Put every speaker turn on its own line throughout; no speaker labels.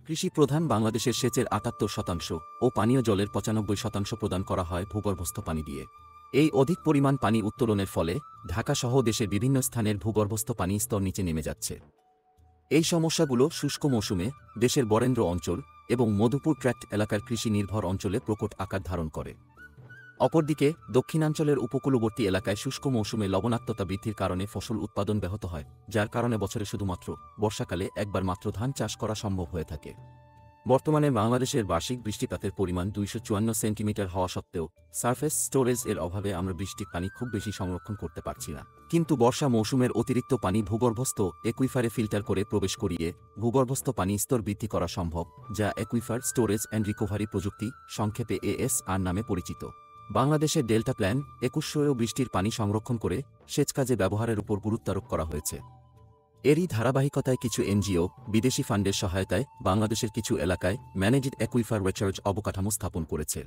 কৃষি প্রধান বাংলাদেশের সেচের ৭৮% ও পানীয় জলের ৯৫% প্রদান করা হয় ভূগর্ভস্থ পানি দিয়ে। এই অধিক পরিমাণ পানি উত্তোলনের ফলে ঢাকাসহ দেশের বিভিন্ন স্থানের ভূগর্ভস্থ পানি স্তর নিচে নেমে যাচ্ছে। এই সমস্যাগুলো শুষ্ক মৌসুমে দেশের বরেন্দ্র অঞ্চল এবং মধুপুর ট্র্যাক্ট এলাকার কৃষি নির্ভর অঞ্চলে প্রকট আকার ধারণ করে। অপরদিকে দক্ষিণাঞ্চলের উপকূলবর্তী এলাকায় শুষ্ক মৌসুমে লবণাক্ততা বৃদ্ধির কারণে ফসল উৎপাদন ব্যাহত হয়, যার কারণে বছরে শুধুমাত্র বর্ষাকালে একবার মাত্র ধান চাষ করা সম্ভব হয়ে থাকে। বর্তমানে বাংলাদেশের বার্ষিক বৃষ্টিপাতের পরিমাণ ২৫৪ সেন্টিমিটার হওয়া সত্ত্বেও সারফেস স্টোরেজ এর অভাবে আমরা বৃষ্টির পানি খুব বেশি সংরক্ষণ করতে পারছি না। কিন্তু বর্ষা মৌসুমের অতিরিক্ত পানি ভূগর্ভস্থ একুইফারে ফিল্টার করে প্রবেশ করিয়ে ভূগর্ভস্থ পানি স্তর বৃদ্ধি করা সম্ভব, যা একুইফার স্টোরেজ অ্যান্ড রিকভারি প্রযুক্তি, সংক্ষেপে ASR নামে পরিচিত। বাংলাদেশের ডেল্টা প্ল্যান ২১০০ বৃষ্টির পানি সংরক্ষণ করে সেচ কাজে ব্যবহারের উপর গুরুত্বারোপ করা হয়েছে। এরই ধারাবাহিকতায় কিছু এনজিও বিদেশি ফান্ডের সহায়তায় বাংলাদেশের কিছু এলাকায় ম্যানেজড অ্যাকুইফার রিচার্জ অবকাঠামো স্থাপন করেছে।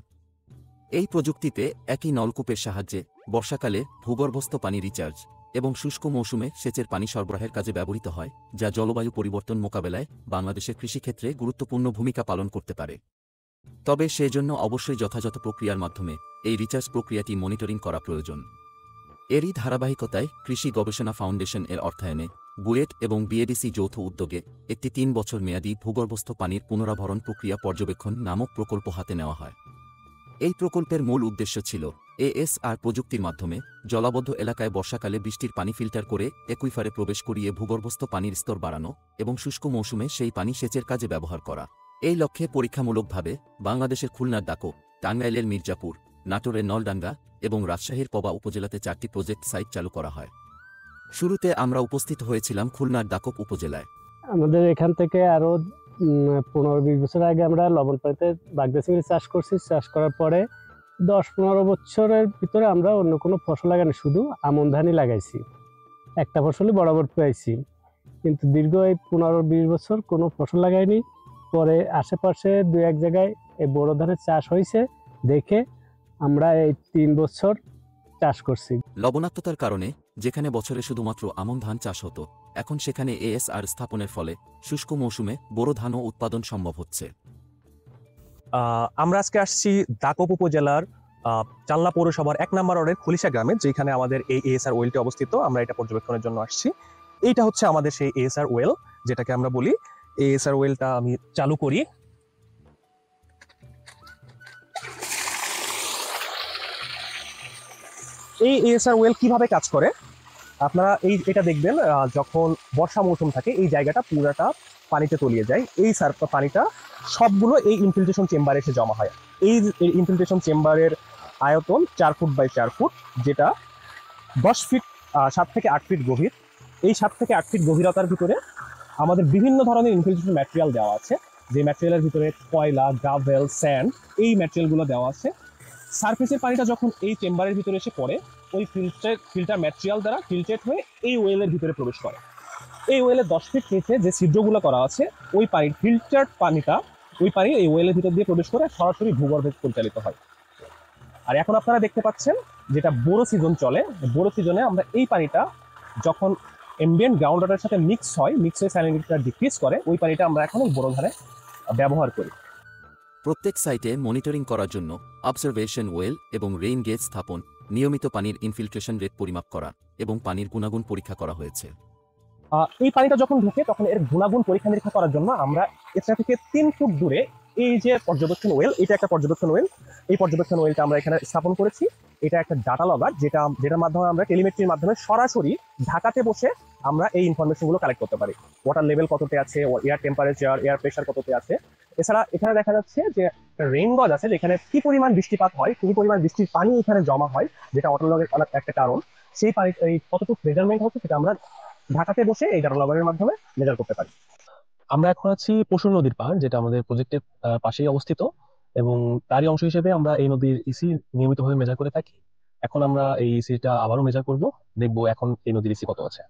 এই প্রযুক্তিতে একই নলকূপের সাহায্যে বর্ষাকালে ভূগর্ভস্থ পানি রিচার্জ এবং শুষ্ক মৌসুমে সেচের পানি সরবরাহের কাজে ব্যবহৃত হয়, যা জলবায়ু পরিবর্তন মোকাবেলায় বাংলাদেশের কৃষিক্ষেত্রে গুরুত্বপূর্ণ ভূমিকা পালন করতে পারে। তবে সেজন্য অবশ্যই যথাযথ প্রক্রিয়ার মাধ্যমে এই রিচার্জ প্রক্রিয়াটি মনিটরিং করা প্রয়োজন। এরই ধারাবাহিকতায় কৃষি গবেষণা ফাউন্ডেশন এর অর্থায়নে বুয়েট এবং বিএডিসি যৌথ উদ্যোগে একটি ৩ বছর মেয়াদী ভূগর্ভস্থ পানির পুনরাভরণ প্রক্রিয়া পর্যবেক্ষণ নামক প্রকল্প হাতে নেওয়া হয়। এই প্রকল্পের মূল উদ্দেশ্য ছিল ASR প্রযুক্তির মাধ্যমে জলাবদ্ধ এলাকায় বর্ষাকালে বৃষ্টির পানি ফিল্টার করে একুইফারে প্রবেশ করিয়ে ভূগর্ভস্থ পানির স্তর বাড়ানো এবং শুষ্ক মৌসুমে সেই পানি সেচের কাজে ব্যবহার করা। এই লক্ষ্যে পরীক্ষামূলকভাবে বাংলাদেশের খুলনার দাকো, টাঙ্গাইলের মির্জাপুর, নাটোরের নলডাঙ্গা এবং রাজশাহীর পবা উপজেলাতে ৪টি প্রজেক্ট সাইট চালু করা হয়। শুরুতে আমরা উপস্থিত হয়েছিলাম খুলনার দাকোপ উপজেলায়।
আমাদের এখান থেকে আরো ১৫-২০ বছর আগে আমরা লবণ পানিতে বাগদা চিংড়ি চাষ করছি। চাষ করার পরে ১০-১৫ বছরের ভিতরে আমরা অন্য কোনো ফসল লাগাইনি, শুধু আমন ধানই লাগাইছি। একটা ফসলই বরাবর পেয়েছি, কিন্তু দীর্ঘ এই ১৫-২০ বছর কোনো ফসল লাগাইনি। পরে আশেপাশে ২-১ জায়গায় এই বড় ধানের চাষ হয়েছে দেখে আমরা এই ৩ বছর চাষ করছি।
লবণাক্ততার কারণে যেখানে বছরে শুধুমাত্র আমন ধান চাষ হতো, এখন সেখানে ASR স্থাপনের ফলে শুষ্ক মৌসুমে বোরো ধানও উৎপাদন সম্ভব হচ্ছে।
আমরা আজকে আসছি দাকোপ উপজেলার চাল্লা পৌরসভার ১ নম্বর ওয়ার্ডের খুলিশা গ্রামে, যেখানে আমাদের এই ASR ওয়েলটি অবস্থিত। আমরা এটা পর্যবেক্ষণের জন্য আসছি। এইটা হচ্ছে আমাদের সেই ASR ওয়েল, যেটাকে আমরা বলি। ASR ওয়েলটা আমি চালু করি। এই ASR ওয়েল কিভাবে কাজ করে আপনারা এটা দেখবেন। যখন বর্ষা মৌসুম থাকে এই জায়গাটা পুরাটা পানিতে তলিয়ে যায়। এই পানিটা সবগুলো এই ইনফিল্ট্রেশন চেম্বারে এসে জমা হয়। এই ইনফিল্ট্রেশন চেম্বারের আয়তন ৪ ফুট বাই ৪ ফুট, যেটা ১০ ফিট ৭ থেকে ৮ ফিট গভীর। এই ৭ থেকে ৮ ফিট গভীরতার ভিতরে আমাদের বিভিন্ন ধরনের ইনফিল্ট্রেশন ম্যাটেরিয়াল দেওয়া আছে। যে ম্যাটেরিয়ালের ভিতরে কয়লা, গ্রাভেল, স্যান্ড, এই ম্যাটেরিয়ালগুলো দেওয়া আছে। সারফেসের পানিটা যখন এই চেম্বারের ভিতরে এসে পড়ে, ওই ফিল্টার ম্যাটেরিয়াল দ্বারা ফিল্টার হয়ে এই ওয়েলের ভিতরে প্রবেশ করে। এই ওয়েলের ১০ ফিট নিচে যে ছিদ্রগুলো করা আছে, ওই পানির ফিল্টার পানিটা ওই পানি এই ওয়েলের ভিতর দিয়ে প্রবেশ করে সরাসরি ভূগর্ভে পরিচালিত হয়। আর এখন আপনারা দেখতে পাচ্ছেন, যেটা বোরো সিজন চলে, বোরো সিজনে আমরা এই পানিটা যখন এমবিয়েন্ট গ্রাউন্ড ওয়াটারের সাথে মিক্স হয়ে স্যালিনিটিটা ডিক্রিজ করে, ওই পানিটা আমরা এখন বোরো ধানে ব্যবহার করি।
প্রত্যেক সাইটে মনিটরিং করার জন্য অবজারভেশন ওয়েল এবং রেইন গেজ স্থাপন, নিয়মিত পানির ইনফিল্ট্রেশন রেট পরিমাপ করা এবং পানির গুণাগুণ পরীক্ষা করা হয়েছে।
এই পানিটা যখন ঢুকে তখন এর গুণাগুণ পরীক্ষা নিরীক্ষা করার জন্য আমরা এটা থেকে ৩ ফুট দূরে এই যে পর্যবেক্ষণ ওয়েল, এটা একটা পর্যবেক্ষণ ওয়েল। এই পর্যবেক্ষণ ওয়েলটা আমরা এখানে স্থাপন করেছি। এটা একটা ডাটা লগার, যেটার মাধ্যমে আমরা টেলিমেট্রির মাধ্যমে সরাসরি ঢাকাতে বসে আমরা এই ইনফরমেশনগুলো কালেক্ট করতে পারি। ওয়াটার লেভেল কততে আছে, এয়ার টেম্পারেচার, এয়ার প্রেশার কততে আছে। এছাড়া এখানে দেখা যাচ্ছে যে রেইন গজ আছে, যেখানে কি পরিমাণ বৃষ্টিপাত হয়, কি পরিমাণ বৃষ্টির পানি এখানে জমা হয়, যেটা ওয়াটার লগের একটা কারণ। সেই পানি এই কতটুকু মেজারমেন্ট হচ্ছে, সেটা আমরা ঢাকাতে বসে এই ডাটা লগারের মাধ্যমে মেজার করতে পারি। আমরা এখন আছি পশুর নদীর পাড়, যেটা আমাদের প্রজেক্টের পাশেই অবস্থিত, এবং তারই অংশ হিসেবে আমরা এই নদীর ইসি নিয়মিতভাবে মেজার করে থাকি। এখন আমরা এই ইসিটা আবারও মেজার করব, দেখবো এখন এই নদীর ইসি কত আছে।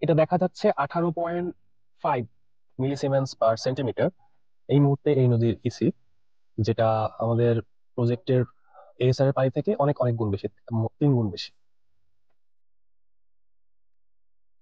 এটা দেখা যাচ্ছে 18.5 মিলিসিমেন্স পার সেন্টিমিটার এই মুহূর্তে এই নদীর ইসি, যেটা আমাদের প্রজেক্টের এএসআর এর পানি থেকে অনেক অনেক গুণ বেশি, 3 গুণ বেশি।